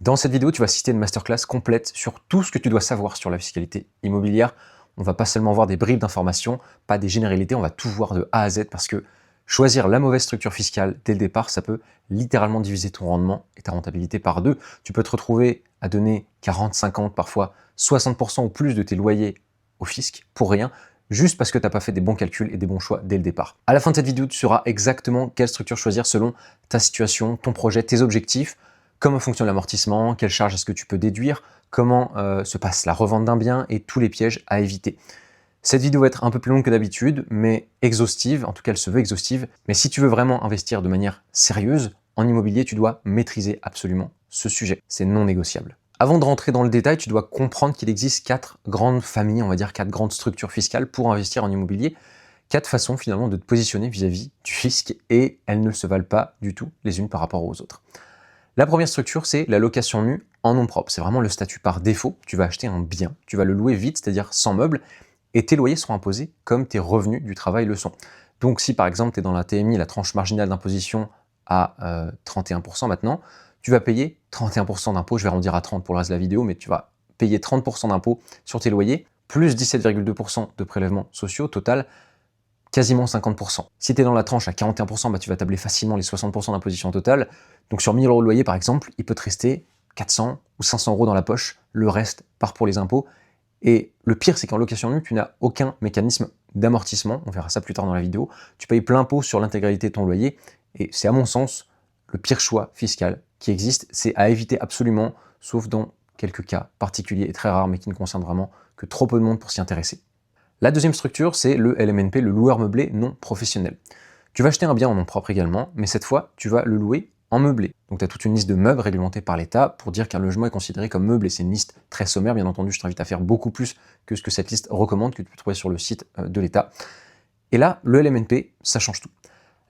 Dans cette vidéo, tu vas assister à une masterclass complète sur tout ce que tu dois savoir sur la fiscalité immobilière. On va pas seulement voir des bribes d'informations, pas des généralités, on va tout voir de A à Z parce que choisir la mauvaise structure fiscale dès le départ, ça peut littéralement diviser ton rendement et ta rentabilité par deux. Tu peux te retrouver à donner 40, 50, parfois 60% ou plus de tes loyers au fisc pour rien, juste parce que tu n'as pas fait des bons calculs et des bons choix dès le départ. À la fin de cette vidéo, tu sauras exactement quelle structure choisir selon ta situation, ton projet, tes objectifs, comment fonctionne l'amortissement, quelles charges est-ce que tu peux déduire, comment se passe la revente d'un bien et tous les pièges à éviter. Cette vidéo va être un peu plus longue que d'habitude, mais exhaustive, en tout cas elle se veut exhaustive. Mais si tu veux vraiment investir de manière sérieuse en immobilier, tu dois maîtriser absolument ce sujet. C'est non négociable. Avant de rentrer dans le détail, tu dois comprendre qu'il existe 4 grandes familles, on va dire 4 grandes structures fiscales pour investir en immobilier. 4 façons finalement de te positionner vis-à-vis du fisc et elles ne se valent pas du tout les unes par rapport aux autres. La première structure, c'est la location nue en nom propre. C'est vraiment le statut par défaut. Tu vas acheter un bien, tu vas le louer vite, c'est-à-dire sans meubles, et tes loyers seront imposés comme tes revenus du travail le sont. Donc si par exemple tu es dans la TMI, la tranche marginale d'imposition à 31% maintenant, tu vas payer 31% d'impôts, je vais arrondir à 30 pour le reste de la vidéo, mais tu vas payer 30% d'impôts sur tes loyers, plus 17,2% de prélèvements sociaux, total quasiment 50%. Si tu es dans la tranche à 41%, bah, tu vas tabler facilement les 60% d'imposition totale. Donc sur 1000 € de loyer par exemple, il peut te rester 400 ou 500 € dans la poche, le reste part pour les impôts. Et le pire, c'est qu'en location nue, tu n'as aucun mécanisme d'amortissement, on verra ça plus tard dans la vidéo. Tu payes plein pot sur l'intégralité de ton loyer, et c'est à mon sens le pire choix fiscal qui existe. C'est à éviter absolument, sauf dans quelques cas particuliers et très rares, mais qui ne concernent vraiment que trop peu de monde pour s'y intéresser. La deuxième structure, c'est le LMNP, le loueur meublé non professionnel. Tu vas acheter un bien en nom propre également, mais cette fois, tu vas le louer en meublé. Donc tu as toute une liste de meubles réglementée par l'État pour dire qu'un logement est considéré comme meublé. C'est une liste très sommaire, bien entendu, je t'invite à faire beaucoup plus que ce que cette liste recommande, que tu peux trouver sur le site de l'État. Et là, le LMNP, ça change tout.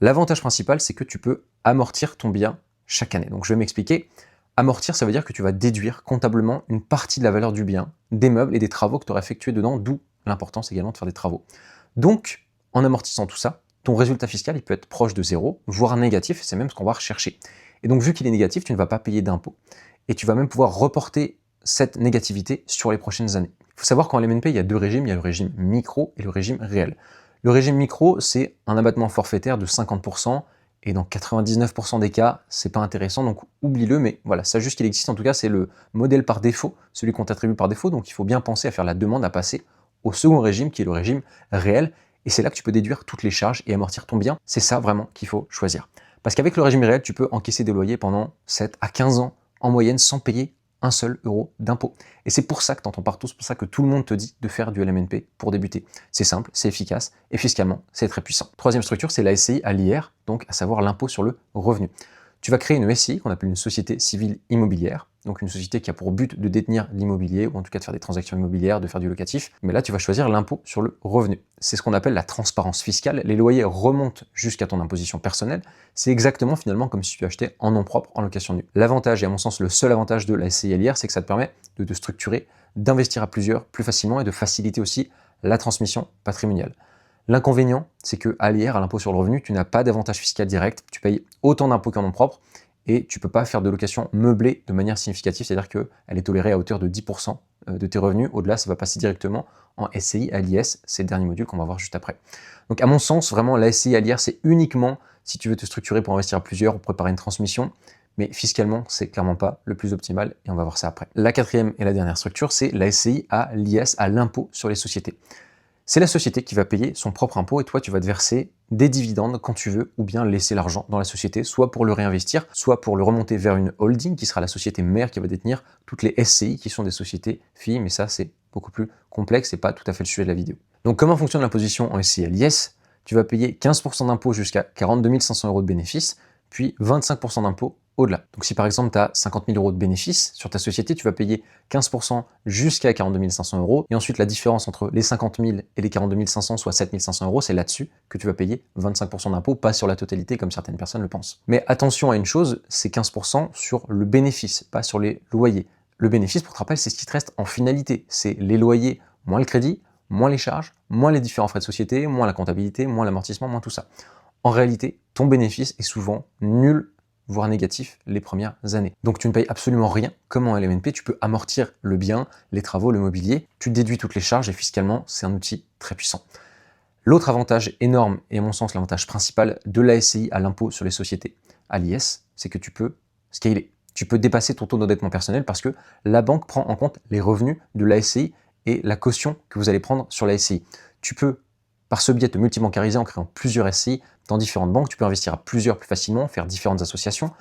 L'avantage principal, c'est que tu peux amortir ton bien chaque année. Donc je vais m'expliquer. Amortir, ça veut dire que tu vas déduire comptablement une partie de la valeur du bien, des meubles et des travaux que tu auras effectués dedans, d'où l'importance également de faire des travaux. Donc, en amortissant tout ça, ton résultat fiscal, il peut être proche de zéro, voire négatif, c'est même ce qu'on va rechercher. Et donc, vu qu'il est négatif, tu ne vas pas payer d'impôts. Et tu vas même pouvoir reporter cette négativité sur les prochaines années. Il faut savoir qu'en LMNP, il y a 2 régimes, il y a le régime micro et le régime réel. Le régime micro, c'est un abattement forfaitaire de 50%, et dans 99% des cas, c'est pas intéressant, donc oublie-le, mais voilà, sache juste qu'il existe, en tout cas, c'est le modèle par défaut, celui qu'on t'attribue par défaut, donc il faut bien penser à faire la demande à passer au second régime, qui est le régime réel, et c'est là que tu peux déduire toutes les charges et amortir ton bien. C'est ça vraiment qu'il faut choisir. Parce qu'avec le régime réel, tu peux encaisser des loyers pendant 7 à 15 ans en moyenne sans payer un seul euro d'impôt. Et c'est pour ça que tu entends partout, c'est pour ça que tout le monde te dit de faire du LMNP pour débuter. C'est simple, c'est efficace et fiscalement, c'est très puissant. Troisième structure, c'est la SCI à l'IR, donc à savoir l'impôt sur le revenu. Tu vas créer une SCI qu'on appelle une société civile immobilière, donc une société qui a pour but de détenir l'immobilier, ou en tout cas de faire des transactions immobilières, de faire du locatif. Mais là, tu vas choisir l'impôt sur le revenu. C'est ce qu'on appelle la transparence fiscale. Les loyers remontent jusqu'à ton imposition personnelle. C'est exactement finalement comme si tu achetais en nom propre, en location nue. L'avantage, et à mon sens le seul avantage de la SCI à l'IR, c'est que ça te permet de te structurer, d'investir à plusieurs plus facilement et de faciliter aussi la transmission patrimoniale. L'inconvénient, c'est qu'à l'IR, à l'impôt sur le revenu, tu n'as pas d'avantage fiscal direct, tu payes autant d'impôts qu'en nom propre, et tu ne peux pas faire de location meublée de manière significative, c'est-à-dire qu'elle est tolérée à hauteur de 10% de tes revenus. Au-delà, ça va passer directement en SCI à l'IS, c'est le dernier module qu'on va voir juste après. Donc à mon sens, vraiment, la SCI à l'IR, c'est uniquement si tu veux te structurer pour investir à plusieurs ou préparer une transmission, mais fiscalement, c'est clairement pas le plus optimal, et on va voir ça après. La quatrième et la dernière structure, c'est la SCI à l'IS, à l'impôt sur les sociétés. C'est la société qui va payer son propre impôt et toi, tu vas te verser des dividendes quand tu veux ou bien laisser l'argent dans la société, soit pour le réinvestir, soit pour le remonter vers une holding qui sera la société mère qui va détenir toutes les SCI qui sont des sociétés filles, mais ça, c'est beaucoup plus complexe et pas tout à fait le sujet de la vidéo. Donc, comment fonctionne l'imposition en SCI à l'IS? Tu vas payer 15% d'impôt jusqu'à 42 500 € de bénéfices, puis 25% d'impôt au-delà. Donc si par exemple tu as 50 000 € de bénéfices sur ta société, tu vas payer 15% jusqu'à 42 500 €, et ensuite la différence entre les 50 000 et les 42 500, soit 7 500 €, c'est là-dessus que tu vas payer 25% d'impôt, pas sur la totalité comme certaines personnes le pensent. Mais attention à une chose, c'est 15% sur le bénéfice, pas sur les loyers. Le bénéfice, pour te rappeler, c'est ce qui te reste en finalité, c'est les loyers moins le crédit, moins les charges, moins les différents frais de société, moins la comptabilité, moins l'amortissement, moins tout ça. En réalité, ton bénéfice est souvent nul voire négatif les premières années. Donc tu ne payes absolument rien, comme en LMNP, tu peux amortir le bien, les travaux, le mobilier, tu déduis toutes les charges et fiscalement, c'est un outil très puissant. L'autre avantage énorme, et à mon sens l'avantage principal de la SCI à l'impôt sur les sociétés, à l'IS, c'est que tu peux scaler. Tu peux dépasser ton taux d'endettement personnel parce que la banque prend en compte les revenus de la SCI et la caution que vous allez prendre sur la SCI. Tu peux, par ce biais, te multibancariser en créant plusieurs SCI dans différentes banques. Tu peux investir à plusieurs plus facilement, faire différentes associations.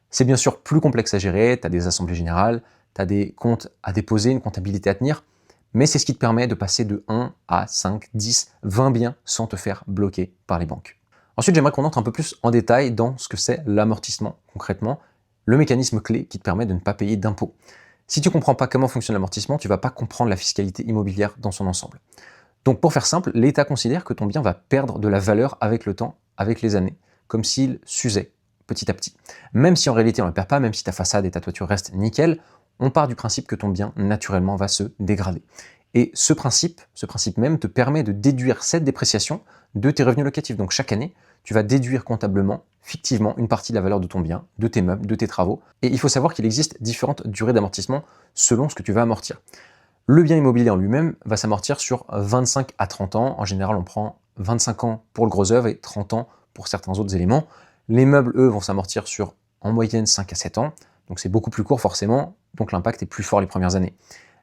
C'est bien sûr plus complexe à gérer, tu as des assemblées générales, tu as des comptes à déposer, une comptabilité à tenir, mais c'est ce qui te permet de passer de 1 à 5, 10, 20 biens sans te faire bloquer par les banques. Ensuite, j'aimerais qu'on entre un peu plus en détail dans ce que c'est l'amortissement, concrètement, le mécanisme clé qui te permet de ne pas payer d'impôts. Si tu ne comprends pas comment fonctionne l'amortissement, tu ne vas pas comprendre la fiscalité immobilière dans son ensemble. Donc pour faire simple, l'État considère que ton bien va perdre de la valeur avec le temps, avec les années, comme s'il s'usait petit à petit. Même si en réalité on ne le perd pas, même si ta façade et ta toiture restent nickel, on part du principe que ton bien naturellement va se dégrader. Et ce principe même te permet de déduire cette dépréciation de tes revenus locatifs. Donc chaque année, tu vas déduire comptablement, fictivement, une partie de la valeur de ton bien, de tes meubles, de tes travaux. Et il faut savoir qu'il existe différentes durées d'amortissement selon ce que tu vas amortir. Le bien immobilier en lui-même va s'amortir sur 25 à 30 ans. En général, on prend 25 ans pour le gros œuvre et 30 ans pour certains autres éléments. Les meubles, eux, vont s'amortir sur en moyenne 5 à 7 ans. Donc c'est beaucoup plus court forcément, donc l'impact est plus fort les premières années.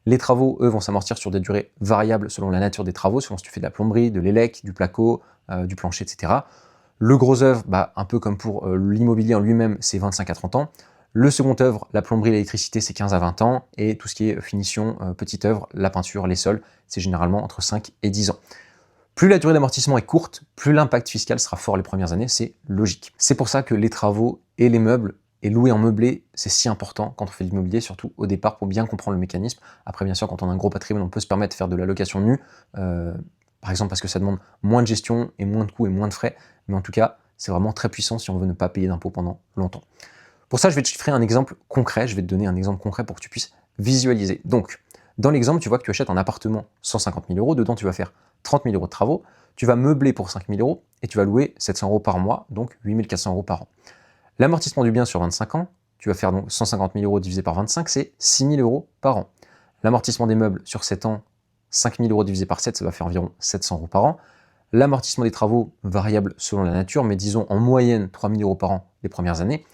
Les travaux, eux, vont s'amortir sur des durées variables selon la nature des travaux, selon si tu fais de la plomberie, de l'élec, du placo, du plancher, etc. Le gros œuvre, un peu comme pour l'immobilier en lui-même, c'est 25 à 30 ans. Le second œuvre, la plomberie, l'électricité, c'est 15 à 20 ans. Et tout ce qui est finition, petite œuvre, la peinture, les sols, c'est généralement entre 5 et 10 ans. Plus la durée d'amortissement est courte, plus l'impact fiscal sera fort les premières années, c'est logique. C'est pour ça que les travaux et les meubles, et louer en meublé, c'est si important quand on fait de l'immobilier, surtout au départ pour bien comprendre le mécanisme. Après, bien sûr, quand on a un gros patrimoine, on peut se permettre de faire de la location nue, par exemple parce que ça demande moins de gestion et moins de coûts et moins de frais, mais en tout cas, c'est vraiment très puissant si on veut ne pas payer d'impôts pendant longtemps. Pour ça, je vais te chiffrer un exemple concret, je vais te donner un exemple concret pour que tu puisses visualiser. Donc, dans l'exemple, tu vois que tu achètes un appartement 150 000 euros, dedans tu vas faire 30 000 euros de travaux, tu vas meubler pour 5 000 euros et tu vas louer 700 euros par mois, donc 8 400 euros par an. L'amortissement du bien sur 25 ans, tu vas faire donc 150 000 euros divisé par 25, c'est 6 000 euros par an. L'amortissement des meubles sur 7 ans, 5 000 euros divisé par 7, ça va faire environ 700 euros par an. L'amortissement des travaux, variable selon la nature, mais disons en moyenne 3 000 euros par an les premières années.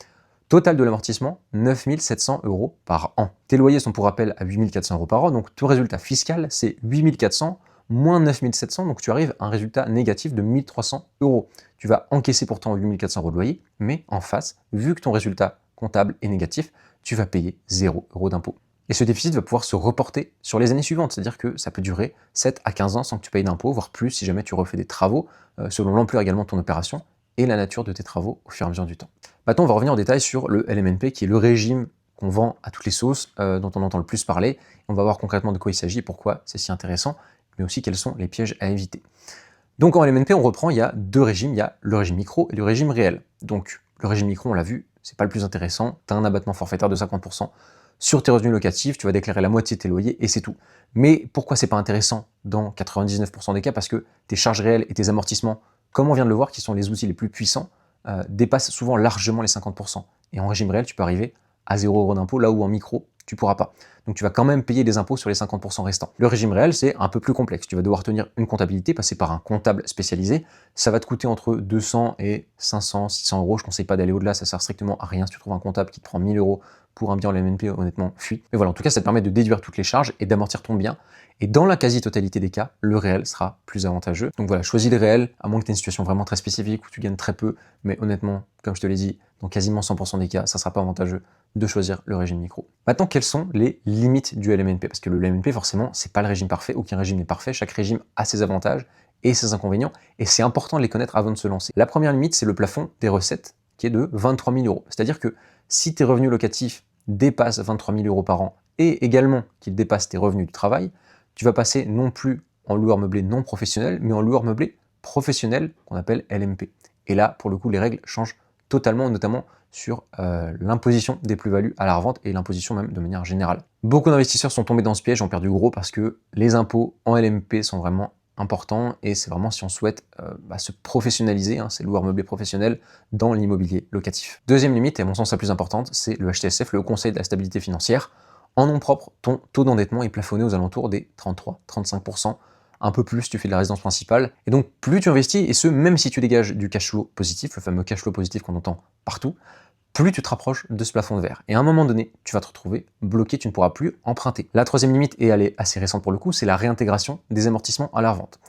Total de l'amortissement, 9 700 euros par an. Tes loyers sont pour rappel à 8 400 euros par an, donc ton résultat fiscal, c'est 8 400 moins 9 700, donc tu arrives à un résultat négatif de 1 300 euros. Tu vas encaisser pourtant 8 400 euros de loyer, mais en face, vu que ton résultat comptable est négatif, tu vas payer 0 euros d'impôt. Et ce déficit va pouvoir se reporter sur les années suivantes, c'est-à-dire que ça peut durer 7 à 15 ans sans que tu payes d'impôt, voire plus si jamais tu refais des travaux, selon l'ampleur également de ton opération et la nature de tes travaux au fur et à mesure du temps. Maintenant, on va revenir en détail sur le LMNP, qui est le régime qu'on vend à toutes les sauces, dont on entend le plus parler. On va voir concrètement de quoi il s'agit et pourquoi c'est si intéressant, mais aussi quels sont les pièges à éviter. Donc en LMNP, on reprend, il y a deux régimes, il y a le régime micro et le régime réel. Donc le régime micro, on l'a vu, c'est pas le plus intéressant, tu as un abattement forfaitaire de 50% sur tes revenus locatifs, tu vas déclarer la moitié de tes loyers et c'est tout. Mais pourquoi c'est pas intéressant dans 99% des cas? Parce que tes charges réelles et tes amortissements, comme on vient de le voir, qui sont les outils les plus puissants, dépassent souvent largement les 50%. Et en régime réel, tu peux arriver à 0 euros d'impôt, là où en micro, tu ne pourras pas. Donc tu vas quand même payer des impôts sur les 50% restants. Le régime réel, c'est un peu plus complexe. Tu vas devoir tenir une comptabilité, passer par un comptable spécialisé. Ça va te coûter entre 200 et 500, 600 euros. Je ne conseille pas d'aller au-delà, ça sert strictement à rien. Si tu trouves un comptable qui te prend 1000 euros pour un bien en LMNP, honnêtement, fuis. Mais voilà, en tout cas, ça te permet de déduire toutes les charges et d'amortir ton bien. Et dans la quasi-totalité des cas, le réel sera plus avantageux. Donc voilà, choisis le réel, à moins que tu aies une situation vraiment très spécifique où tu gagnes très peu. Mais honnêtement, comme je te l'ai dit, dans quasiment 100% des cas, ça ne sera pas avantageux de choisir le régime micro. Maintenant, quelles sont les limites du LMNP? Parce que le LMNP, forcément, c'est pas le régime parfait, aucun régime n'est parfait, chaque régime a ses avantages et ses inconvénients, et c'est important de les connaître avant de se lancer. La première limite, c'est le plafond des recettes, qui est de 23 000 euros. C'est-à-dire que si tes revenus locatifs dépassent 23 000 euros par an, et également qu'ils dépassent tes revenus du travail, tu vas passer non plus en loueur meublé non professionnel, mais en loueur meublé professionnel, qu'on appelle LMP. Et là, pour le coup, les règles changent totalement, notamment sur l'imposition des plus-values à la revente et l'imposition même de manière générale. Beaucoup d'investisseurs sont tombés dans ce piège, ont perdu gros parce que les impôts en LMP sont vraiment important et c'est vraiment si on souhaite se professionnaliser, hein, c'est loueur meublé professionnel dans l'immobilier locatif. Deuxième limite, et à mon sens la plus importante, c'est le HTSF, le Haut Conseil de la stabilité financière. En nom propre, ton taux d'endettement est plafonné aux alentours des 33-35%, un peu plus si tu fais de la résidence principale. Et donc plus tu investis, et ce même si tu dégages du cash flow positif, le fameux cash flow positif qu'on entend partout, plus tu te rapproches de ce plafond de verre. Et à un moment donné, tu vas te retrouver bloqué, tu ne pourras plus emprunter. La troisième limite, et elle est assez récente pour le coup, c'est la réintégration des amortissements à la revente.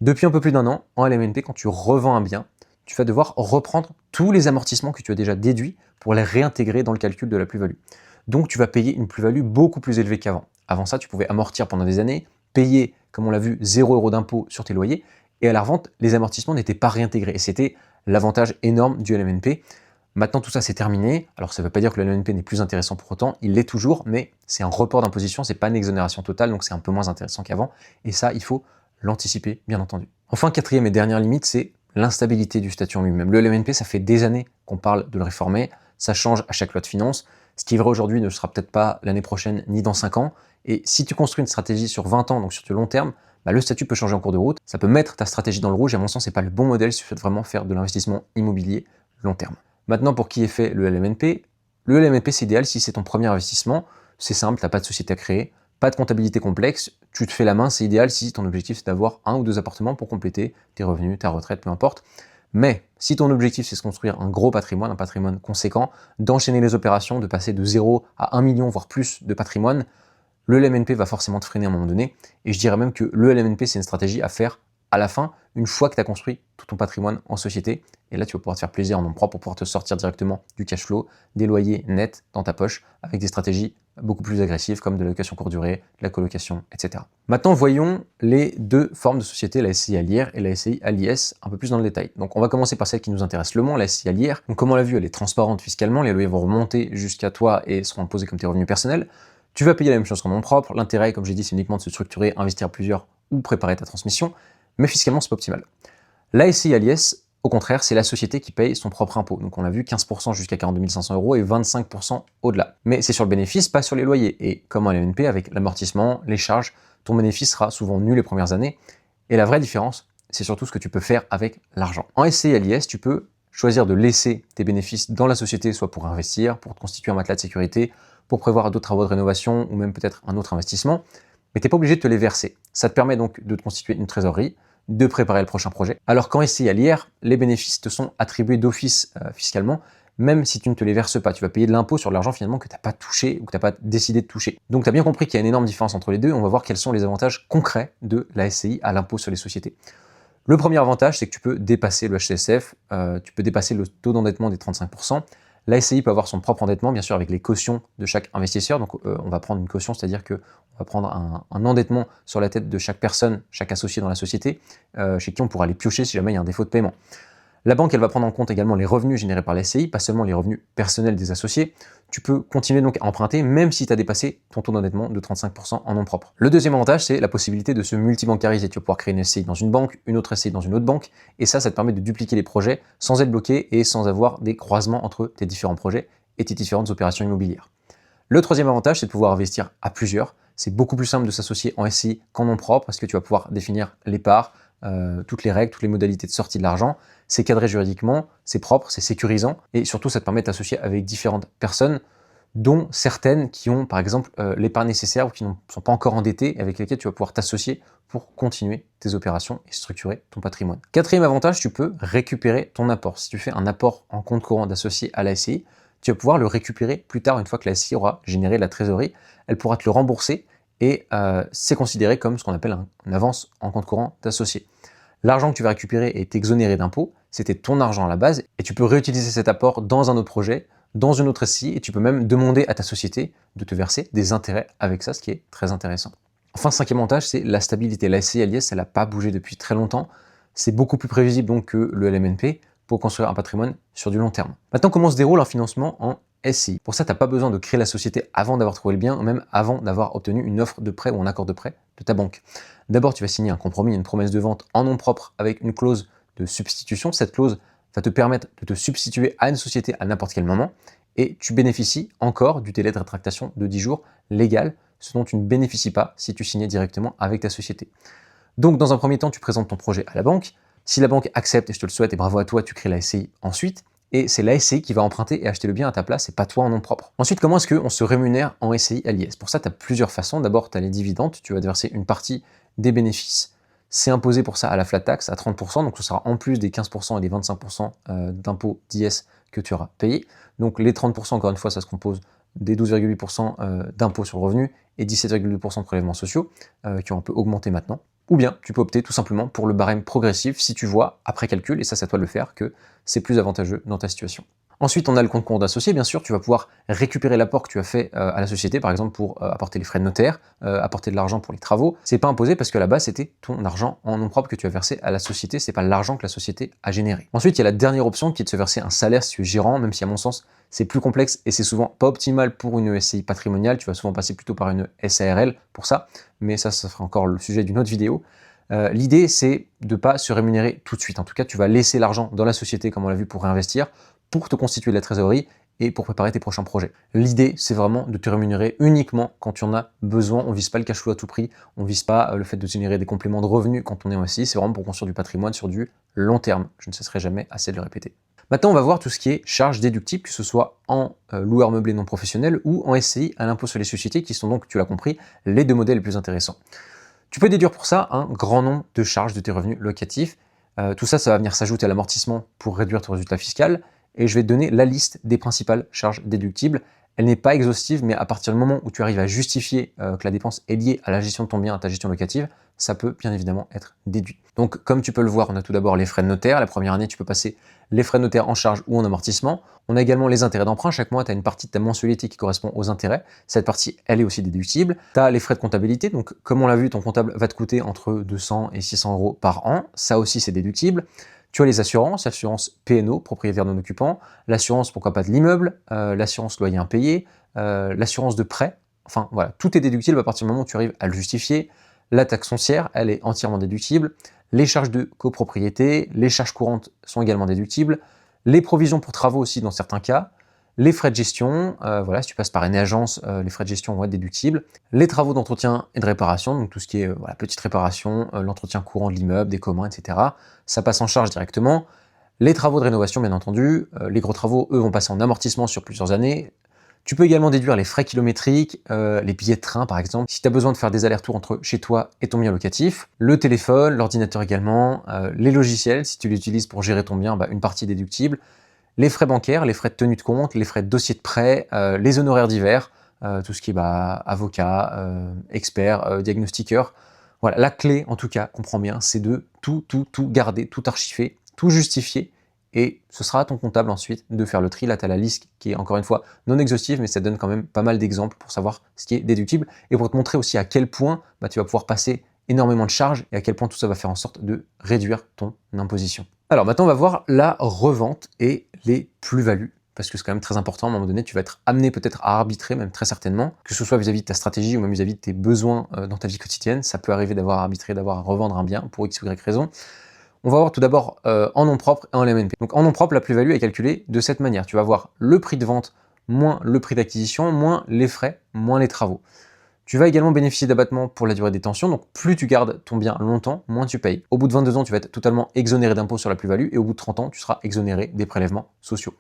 Depuis un peu plus d'un an, en LMNP, quand tu revends un bien, tu vas devoir reprendre tous les amortissements que tu as déjà déduits pour les réintégrer dans le calcul de la plus-value. Donc tu vas payer une plus-value beaucoup plus élevée qu'avant. Avant ça, tu pouvais amortir pendant des années, payer, comme on l'a vu, 0 € d'impôt sur tes loyers, et à la revente, les amortissements n'étaient pas réintégrés. Et c'était l'avantage énorme du LMNP. Maintenant, tout ça, c'est terminé. Alors, ça ne veut pas dire que le LMNP n'est plus intéressant pour autant. Il l'est toujours, mais c'est un report d'imposition, c'est pas une exonération totale, donc c'est un peu moins intéressant qu'avant. Et ça, il faut l'anticiper, bien entendu. Enfin, quatrième et dernière limite, c'est l'instabilité du statut en lui-même. Le LMNP, ça fait des années qu'on parle de le réformer. Ça change à chaque loi de finances. Ce qui est vrai aujourd'hui ne sera peut-être pas l'année prochaine ni dans 5 ans. Et si tu construis une stratégie sur 20 ans, donc sur du long terme, le statut peut changer en cours de route. Ça peut mettre ta stratégie dans le rouge. Et à mon sens, c'est pas le bon modèle si tu souhaites vraiment faire de l'investissement immobilier long terme. Maintenant, pour qui est fait le LMNP c'est idéal si c'est ton premier investissement. C'est simple, tu n'as pas de société à créer, pas de comptabilité complexe, tu te fais la main, c'est idéal si ton objectif c'est d'avoir 1 ou 2 appartements pour compléter tes revenus, ta retraite, peu importe. Mais si ton objectif c'est de construire un gros patrimoine, un patrimoine conséquent, d'enchaîner les opérations, de passer de 0 à 1 million, voire plus de patrimoine, le LMNP va forcément te freiner à un moment donné. Et je dirais même que le LMNP, c'est une stratégie à faire à la fin, une fois que tu as construit tout ton patrimoine en société. Et là, tu vas pouvoir te faire plaisir en nom propre pour pouvoir te sortir directement du cash flow, des loyers nets dans ta poche, avec des stratégies beaucoup plus agressives comme de la location courte durée, de la colocation, etc. Maintenant, voyons les deux formes de société, la SCI à l'IR et la SCI à l'IS, un peu plus dans le détail. Donc, on va commencer par celle qui nous intéresse le moins, la SCI à l'IR. Donc, comme on l'a vu, elle est transparente fiscalement, les loyers vont remonter jusqu'à toi et seront imposés comme tes revenus personnels. Tu vas payer la même chose qu'en nom propre. L'intérêt, comme j'ai dit, c'est uniquement de se structurer, investir à plusieurs ou préparer ta transmission, mais fiscalement, c'est pas optimal. La SCI à l'IS, au contraire, c'est la société qui paye son propre impôt. Donc on l'a vu, 15% jusqu'à 42 500 € et 25% au-delà. Mais c'est sur le bénéfice, pas sur les loyers. Et comme en LMNP, avec l'amortissement, les charges, ton bénéfice sera souvent nul les premières années. Et la vraie différence, c'est surtout ce que tu peux faire avec l'argent. En SCI à l'IS, tu peux choisir de laisser tes bénéfices dans la société, soit pour investir, pour te constituer un matelas de sécurité, pour prévoir d'autres travaux de rénovation ou même peut-être un autre investissement, mais tu n'es pas obligé de te les verser. Ça te permet donc de te constituer une trésorerie, de préparer le prochain projet. Alors qu'en SCI à l'IR, les bénéfices te sont attribués d'office fiscalement, même si tu ne te les verses pas. Tu vas payer de l'impôt sur l'argent finalement que tu n'as pas touché ou que tu n'as pas décidé de toucher. Donc tu as bien compris qu'il y a une énorme différence entre les deux. On va voir quels sont les avantages concrets de la SCI à l'impôt sur les sociétés. Le premier avantage, c'est que tu peux dépasser le HTSF, tu peux dépasser le taux d'endettement des 35%. La SCI peut avoir son propre endettement, bien sûr, avec les cautions de chaque investisseur. Donc, on va prendre une caution, c'est-à-dire qu'on va prendre un endettement sur la tête de chaque personne, chaque associé dans la société, chez qui on pourra les piocher si jamais il y a un défaut de paiement. La banque, elle va prendre en compte également les revenus générés par la SCI, pas seulement les revenus personnels des associés. Tu peux continuer donc à emprunter, même si tu as dépassé ton taux d'endettement de 35% en nom propre. Le deuxième avantage, c'est la possibilité de se multibancariser. Tu vas pouvoir créer une SCI dans une banque, une autre SCI dans une autre banque, et ça te permet de dupliquer les projets sans être bloqué et sans avoir des croisements entre tes différents projets et tes différentes opérations immobilières. Le troisième avantage, c'est de pouvoir investir à plusieurs. C'est beaucoup plus simple de s'associer en SCI qu'en nom propre, parce que tu vas pouvoir définir les parts, toutes les règles, toutes les modalités de sortie de l'argent. C'est cadré juridiquement, c'est propre, c'est sécurisant, et surtout ça te permet de t'associer avec différentes personnes, dont certaines qui ont par exemple l'épargne nécessaire ou qui ne sont pas encore endettées, avec lesquelles tu vas pouvoir t'associer pour continuer tes opérations et structurer ton patrimoine. Quatrième avantage, tu peux récupérer ton apport. Si tu fais un apport en compte courant d'associé à la SCI, tu vas pouvoir le récupérer plus tard une fois que la SCI aura généré la trésorerie. Elle pourra te le rembourser et c'est considéré comme ce qu'on appelle une avance en compte courant d'associé. L'argent que tu vas récupérer est exonéré d'impôts, c'était ton argent à la base, et tu peux réutiliser cet apport dans un autre projet, dans une autre SCI, et tu peux même demander à ta société de te verser des intérêts avec ça, ce qui est très intéressant. Enfin, cinquième avantage, c'est la stabilité. La SCI à l'IS, elle n'a pas bougé depuis très longtemps, c'est beaucoup plus prévisible donc que le LMNP pour construire un patrimoine sur du long terme. Maintenant, comment se déroule un financement en SCI? Pour ça, tu n'as pas besoin de créer la société avant d'avoir trouvé le bien, ou même avant d'avoir obtenu une offre de prêt ou un accord de prêt de ta banque. D'abord, tu vas signer un compromis, une promesse de vente en nom propre avec une clause de substitution. Cette clause va te permettre de te substituer à une société à n'importe quel moment et tu bénéficies encore du délai de rétractation de 10 jours légal, ce dont tu ne bénéficies pas si tu signais directement avec ta société. Donc dans un premier temps, tu présentes ton projet à la banque. Si la banque accepte, et je te le souhaite, et bravo à toi, tu crées la SCI ensuite. Et c'est la SCI qui va emprunter et acheter le bien à ta place, et pas toi en nom propre. Ensuite, comment est-ce qu'on se rémunère en SCI à l'IS? Pour ça, tu as plusieurs façons. D'abord, tu as les dividendes, tu vas te verser une partie des bénéfices. C'est imposé pour ça à la flat tax à 30%, donc ce sera en plus des 15% et des 25% d'impôts d'IS que tu auras payé. Donc les 30%, encore une fois, ça se compose des 12,8% d'impôts sur le revenu et 17,2% de prélèvements sociaux qui ont un peu augmenté maintenant. Ou bien tu peux opter tout simplement pour le barème progressif si tu vois, après calcul, et ça c'est à toi de le faire, que c'est plus avantageux dans ta situation. Ensuite, on a le compte courant d'associé, bien sûr, tu vas pouvoir récupérer l'apport que tu as fait à la société, par exemple pour apporter les frais de notaire, apporter de l'argent pour les travaux. C'est pas imposé parce que là-bas, c'était ton argent en nom propre que tu as versé à la société, c'est pas l'argent que la société a généré. Ensuite, il y a la dernière option qui est de se verser un salaire si tu es gérant, même si à mon sens, c'est plus complexe et c'est souvent pas optimal pour une SCI patrimoniale, tu vas souvent passer plutôt par une SARL pour ça, mais ça sera encore le sujet d'une autre vidéo. L'idée, c'est de ne pas se rémunérer tout de suite. En tout cas, tu vas laisser l'argent dans la société, comme on l'a vu, pour réinvestir, pour te constituer de la trésorerie et pour préparer tes prochains projets. L'idée, c'est vraiment de te rémunérer uniquement quand tu en as besoin. On ne vise pas le cash flow à tout prix, on ne vise pas le fait de générer des compléments de revenus quand on est en SCI, c'est vraiment pour construire du patrimoine sur du long terme. Je ne cesserai jamais assez de le répéter. Maintenant, on va voir tout ce qui est charges déductibles, que ce soit en loueur meublé non professionnel ou en SCI à l'impôt sur les sociétés, qui sont donc, tu l'as compris, les deux modèles les plus intéressants. Tu peux déduire pour ça un grand nombre de charges de tes revenus locatifs. Tout ça, ça va venir s'ajouter à l'amortissement pour réduire ton résultat fiscal. Et je vais te donner la liste des principales charges déductibles. Elle n'est pas exhaustive, mais à partir du moment où tu arrives à justifier que la dépense est liée à la gestion de ton bien, à ta gestion locative, ça peut bien évidemment être déduit. Donc comme tu peux le voir, on a tout d'abord les frais de notaire. La première année, tu peux passer les frais de notaire en charge ou en amortissement. On a également les intérêts d'emprunt. Chaque mois, tu as une partie de ta mensualité qui correspond aux intérêts. Cette partie, elle est aussi déductible. Tu as les frais de comptabilité. Donc comme on l'a vu, ton comptable va te coûter entre 200 et 600 euros par an. Ça aussi, c'est déductible. Tu as les assurances, l'assurance P&O, propriétaire non occupant, l'assurance, pourquoi pas, de l'immeuble, l'assurance loyer impayé, l'assurance de prêt. Enfin, voilà, tout est déductible à partir du moment où tu arrives à le justifier. La taxe foncière, elle est entièrement déductible. Les charges de copropriété, les charges courantes sont également déductibles. Les provisions pour travaux aussi dans certains cas. Les frais de gestion, voilà, si tu passes par une agence, les frais de gestion vont être déductibles. Les travaux d'entretien et de réparation, donc tout ce qui est voilà, petite réparation, l'entretien courant de l'immeuble, des communs, etc. Ça passe en charge directement. Les travaux de rénovation, bien entendu. Les gros travaux, eux, vont passer en amortissement sur plusieurs années. Tu peux également déduire les frais kilométriques, les billets de train par exemple, si tu as besoin de faire des allers-retours entre chez toi et ton bien locatif, le téléphone, l'ordinateur également, les logiciels, si tu les utilises pour gérer ton bien, une partie déductible, les frais bancaires, les frais de tenue de compte, les frais de dossier de prêt, les honoraires divers, tout ce qui est avocat, expert, diagnostiqueur. Voilà, la clé en tout cas, comprends bien, c'est de tout garder, tout archiver, tout justifier. Et ce sera à ton comptable ensuite de faire le tri. Là, tu as la liste qui est encore une fois non exhaustive, mais ça donne quand même pas mal d'exemples pour savoir ce qui est déductible et pour te montrer aussi à quel point tu vas pouvoir passer énormément de charges et à quel point tout ça va faire en sorte de réduire ton imposition. Alors maintenant, on va voir la revente et les plus-values, parce que c'est quand même très important. À un moment donné, tu vas être amené peut-être à arbitrer, même très certainement, que ce soit vis-à-vis de ta stratégie ou même vis-à-vis de tes besoins dans ta vie quotidienne. Ça peut arriver d'avoir à arbitrer, d'avoir à revendre un bien pour X ou Y raison. On va voir tout d'abord en nom propre et en LMNP. Donc en nom propre, la plus-value est calculée de cette manière. Tu vas voir le prix de vente moins le prix d'acquisition, moins les frais, moins les travaux. Tu vas également bénéficier d'abattements pour la durée de détention, donc plus tu gardes ton bien longtemps, moins tu payes. Au bout de 22 ans, tu vas être totalement exonéré d'impôts sur la plus-value et au bout de 30 ans, tu seras exonéré des prélèvements sociaux.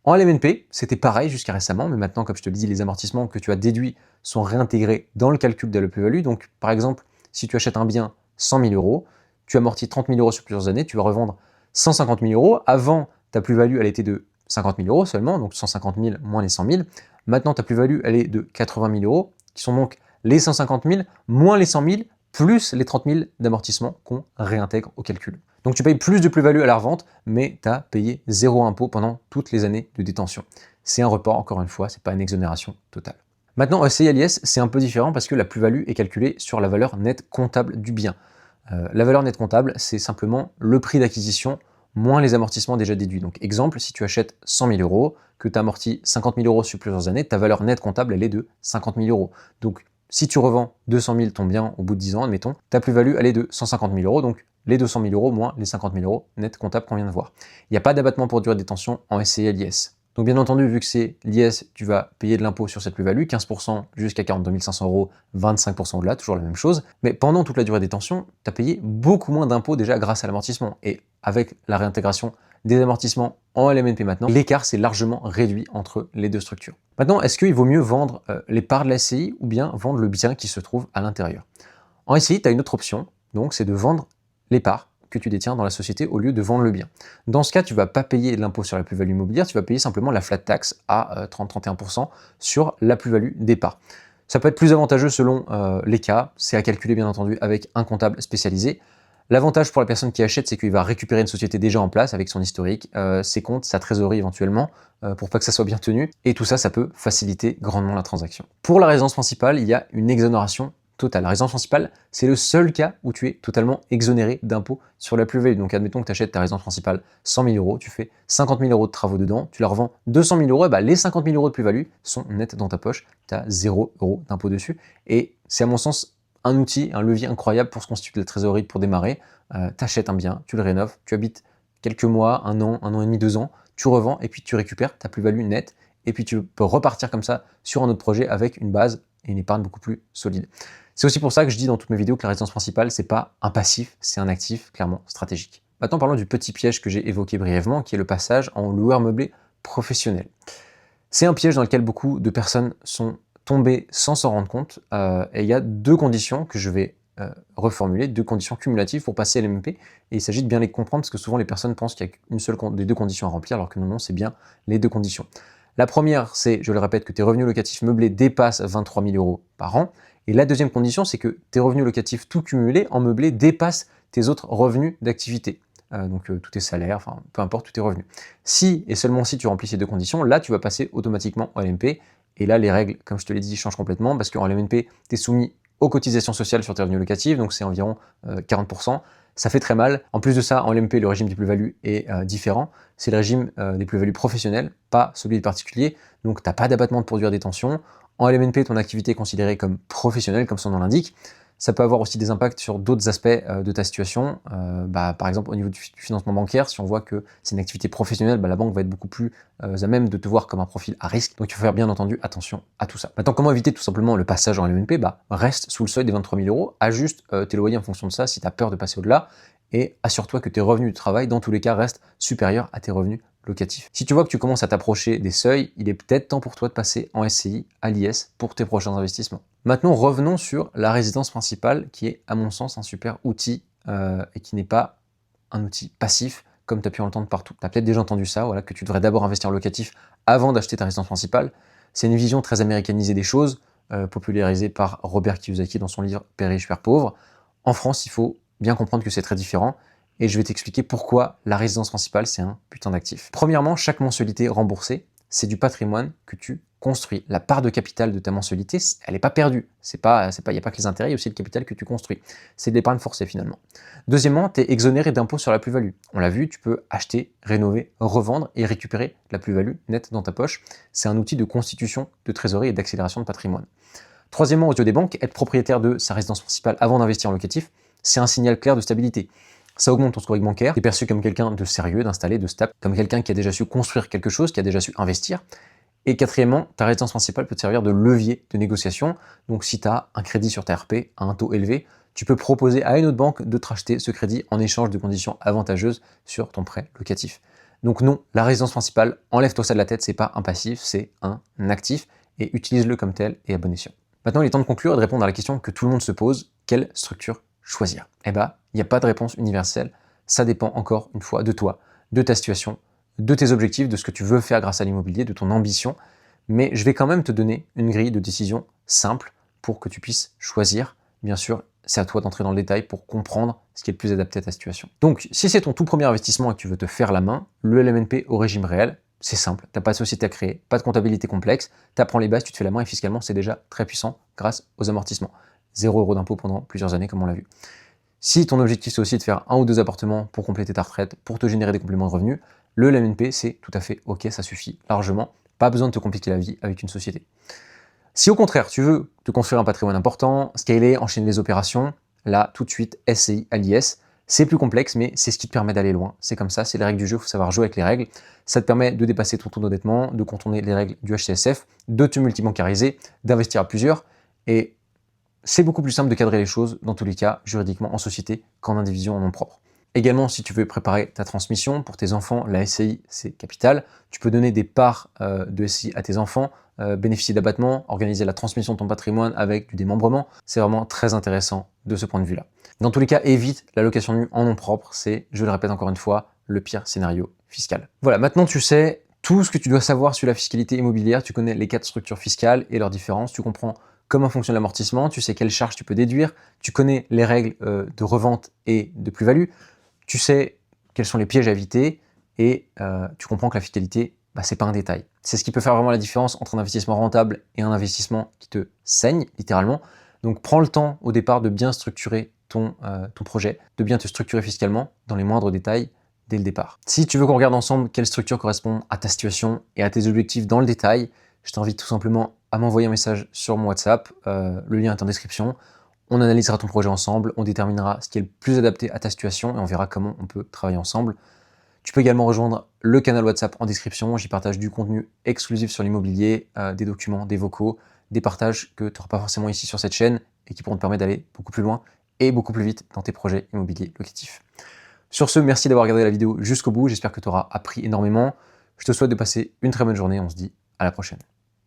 En LMNP, c'était pareil jusqu'à récemment, mais maintenant, comme je te le dis, les amortissements que tu as déduits sont réintégrés dans le calcul de la plus-value. Donc par exemple, si tu achètes un bien 100 000 euros, tu amortis 30 000 euros sur plusieurs années, tu vas revendre 150 000 euros. Avant, ta plus-value, elle était de 50 000 euros seulement, donc 150 000 moins les 100 000. Maintenant, ta plus-value, elle est de 80 000 euros, qui sont donc les 150 000 moins les 100 000, plus les 30 000 d'amortissement qu'on réintègre au calcul. Donc tu payes plus de plus-value à la revente, mais tu as payé zéro impôt pendant toutes les années de détention. C'est un report, encore une fois, c'est pas une exonération totale. Maintenant, SCI à l'IS, c'est un peu différent parce que la plus-value est calculée sur la valeur nette comptable du bien. La valeur nette comptable, c'est simplement le prix d'acquisition moins les amortissements déjà déduits. Donc exemple, si tu achètes 100 000 euros, que tu amortis 50 000 euros sur plusieurs années, ta valeur nette comptable, elle est de 50 000 euros. Donc si tu revends 200 000 ton bien au bout de 10 ans, admettons, ta plus-value, elle est de 150 000 euros, donc les 200 000 euros moins les 50 000 euros net comptable qu'on vient de voir. Il n'y a pas d'abattement pour durée de détention en SCI à l'IS. Donc bien entendu, vu que c'est l'IS, tu vas payer de l'impôt sur cette plus-value, 15% jusqu'à 42 500 €, 25% au-delà, toujours la même chose. Mais pendant toute la durée des détention, tu as payé beaucoup moins d'impôts déjà grâce à l'amortissement. Et avec la réintégration des amortissements en LMNP maintenant, l'écart s'est largement réduit entre les deux structures. Maintenant, est-ce qu'il vaut mieux vendre les parts de la SCI ou bien vendre le bien qui se trouve à l'intérieur? En SCI, tu as une autre option, donc c'est de vendre les parts que tu détiens dans la société au lieu de vendre le bien. Dans ce cas, tu ne vas pas payer l'impôt sur la plus-value immobilière, tu vas payer simplement la flat tax à 30-31% sur la plus-value des parts. Ça peut être plus avantageux selon les cas, c'est à calculer bien entendu avec un comptable spécialisé. L'avantage pour la personne qui achète, c'est qu'il va récupérer une société déjà en place avec son historique, ses comptes, sa trésorerie éventuellement, pour pas que ça soit bien tenu. Et tout ça, ça peut faciliter grandement la transaction. Pour la résidence principale, il y a une exonération totale. La résidence principale, c'est le seul cas où tu es totalement exonéré d'impôt sur la plus-value. Donc admettons que tu achètes ta résidence principale 100 000 €, tu fais 50 000 € de travaux dedans, tu la revends 200 000 €, et bah, les 50 000 € de plus-value sont nets dans ta poche, tu as 0 € d'impôt dessus. Et c'est à mon sens un outil, un levier incroyable pour se constituer de la trésorerie pour démarrer. Tu achètes un bien, tu le rénoves, tu habites quelques mois, un an et demi, 2 ans, tu revends et puis tu récupères ta plus-value nette et puis tu peux repartir comme ça sur un autre projet avec une base et une épargne beaucoup plus solide. C'est aussi pour ça que je dis dans toutes mes vidéos que la résidence principale, c'est pas un passif, c'est un actif clairement stratégique. Maintenant, parlons du petit piège que j'ai évoqué brièvement, qui est le passage en loueur meublé professionnel. C'est un piège dans lequel beaucoup de personnes sont tombées sans s'en rendre compte, et il y a deux conditions que je vais reformuler, deux conditions cumulatives pour passer à l'MMP, et il s'agit de bien les comprendre, parce que souvent les personnes pensent qu'il y a une seule des deux conditions à remplir, alors que non, c'est bien les deux conditions. La première, c'est, je le répète, que tes revenus locatifs meublés dépassent 23 000 € par an, et la deuxième condition, c'est que tes revenus locatifs tout cumulés en meublé dépassent tes autres revenus d'activité. Donc tous tes salaires, enfin peu importe, tous tes revenus. Si et seulement si tu remplis ces deux conditions, là tu vas passer automatiquement en LMP, et là les règles, comme je te l'ai dit, changent complètement, parce qu'en LMP, tu es soumis aux cotisations sociales sur tes revenus locatifs, donc c'est environ 40%. Ça fait très mal. En plus de ça, en LMP, le régime des plus-values est différent. C'est le régime des plus-values professionnelles, pas celui des particuliers. Donc, tu n'as pas d'abattement de produits à détention. En LMNP, ton activité est considérée comme professionnelle, comme son nom l'indique. Ça peut avoir aussi des impacts sur d'autres aspects de ta situation. Par exemple, au niveau du financement bancaire, si on voit que c'est une activité professionnelle, la banque va être beaucoup plus à même de te voir comme un profil à risque. Donc il faut faire bien entendu attention à tout ça. Maintenant, comment éviter tout simplement le passage en LMNP? Reste sous le seuil des 23 000 €, ajuste tes loyers en fonction de ça si tu as peur de passer au-delà, et assure-toi que tes revenus du travail, dans tous les cas, restent supérieurs à tes revenus locatifs. Si tu vois que tu commences à t'approcher des seuils, il est peut-être temps pour toi de passer en SCI à l'IS pour tes prochains investissements. Maintenant, revenons sur la résidence principale, qui est à mon sens un super outil et qui n'est pas un outil passif comme tu as pu entendre partout. Tu as peut-être déjà entendu ça, voilà, que tu devrais d'abord investir en locatif avant d'acheter ta résidence principale. C'est une vision très américanisée des choses, popularisée par Robert Kiyosaki dans son livre Père riche, Père pauvre. En France, il faut bien comprendre que c'est très différent. Et je vais t'expliquer pourquoi la résidence principale, c'est un putain d'actif. Premièrement, chaque mensualité remboursée, c'est du patrimoine que tu construis. La part de capital de ta mensualité, elle n'est pas perdue. Il n'y a pas que les intérêts, il y a aussi le capital que tu construis. C'est de l'épargne forcée finalement. Deuxièmement, tu es exonéré d'impôt sur la plus-value. On l'a vu, tu peux acheter, rénover, revendre et récupérer de la plus-value nette dans ta poche. C'est un outil de constitution de trésorerie et d'accélération de patrimoine. Troisièmement, aux yeux des banques, être propriétaire de sa résidence principale avant d'investir en locatif, c'est un signal clair de stabilité. Ça augmente ton scoring bancaire, tu es perçu comme quelqu'un de sérieux, d'installé, de stable, comme quelqu'un qui a déjà su construire quelque chose, qui a déjà su investir. Et quatrièmement, ta résidence principale peut te servir de levier de négociation. Donc si tu as un crédit sur ta RP à un taux élevé, tu peux proposer à une autre banque de te racheter ce crédit en échange de conditions avantageuses sur ton prêt locatif. Donc non, la résidence principale, enlève-toi ça de la tête, c'est pas un passif, c'est un actif, et utilise-le comme tel et à bon escient. Maintenant, il est temps de conclure et de répondre à la question que tout le monde se pose, quelle structure choisir? Il n'y a pas de réponse universelle, ça dépend encore une fois de toi, de ta situation, de tes objectifs, de ce que tu veux faire grâce à l'immobilier, de ton ambition, mais je vais quand même te donner une grille de décision simple pour que tu puisses choisir. Bien sûr, c'est à toi d'entrer dans le détail pour comprendre ce qui est le plus adapté à ta situation. Donc, si c'est ton tout premier investissement et que tu veux te faire la main, le LMNP au régime réel, c'est simple, tu n'as pas de société à créer, pas de comptabilité complexe, tu apprends les bases, tu te fais la main et fiscalement, c'est déjà très puissant grâce aux amortissements. 0 € d'impôt pendant plusieurs années, comme on l'a vu. Si ton objectif, c'est aussi de faire 1 ou 2 appartements pour compléter ta retraite, pour te générer des compléments de revenus, le LMNP, c'est tout à fait OK, ça suffit largement. Pas besoin de te compliquer la vie avec une société. Si au contraire, tu veux te construire un patrimoine important, scaler, enchaîner les opérations, là, tout de suite, SCI à l'IS, C'est plus complexe, mais c'est ce qui te permet d'aller loin. C'est comme ça, c'est les règles du jeu, il faut savoir jouer avec les règles. Ça te permet de dépasser ton taux d'endettement, de contourner les règles du HCSF, de te multibancariser, d'investir à plusieurs. Et c'est beaucoup plus simple de cadrer les choses, dans tous les cas, juridiquement, en société, qu'en indivision en nom propre. Également, si tu veux préparer ta transmission pour tes enfants, la SCI, c'est capital. Tu peux donner des parts de SCI à tes enfants, bénéficier d'abattements, organiser la transmission de ton patrimoine avec du démembrement. C'est vraiment très intéressant de ce point de vue-là. Dans tous les cas, évite la location nue en nom propre. C'est, je le répète encore une fois, le pire scénario fiscal. Voilà, maintenant tu sais tout ce que tu dois savoir sur la fiscalité immobilière. Tu connais les 4 structures fiscales et leurs différences. Tu comprends comment fonctionne l'amortissement, tu sais quelles charges tu peux déduire, tu connais les règles de revente et de plus-value, tu sais quels sont les pièges à éviter et tu comprends que la fiscalité, c'est pas un détail. C'est ce qui peut faire vraiment la différence entre un investissement rentable et un investissement qui te saigne, littéralement. Donc prends le temps au départ de bien structurer ton projet, de bien te structurer fiscalement dans les moindres détails dès le départ. Si tu veux qu'on regarde ensemble quelle structure correspond à ta situation et à tes objectifs dans le détail, je t'invite tout simplement à m'envoyer un message sur mon WhatsApp, le lien est en description. On analysera ton projet ensemble, on déterminera ce qui est le plus adapté à ta situation et on verra comment on peut travailler ensemble. Tu peux également rejoindre le canal WhatsApp en description, j'y partage du contenu exclusif sur l'immobilier, des documents, des vocaux, des partages que tu n'auras pas forcément ici sur cette chaîne et qui pourront te permettre d'aller beaucoup plus loin et beaucoup plus vite dans tes projets immobiliers locatifs. Sur ce, merci d'avoir regardé la vidéo jusqu'au bout, j'espère que tu auras appris énormément. Je te souhaite de passer une très bonne journée, on se dit à la prochaine.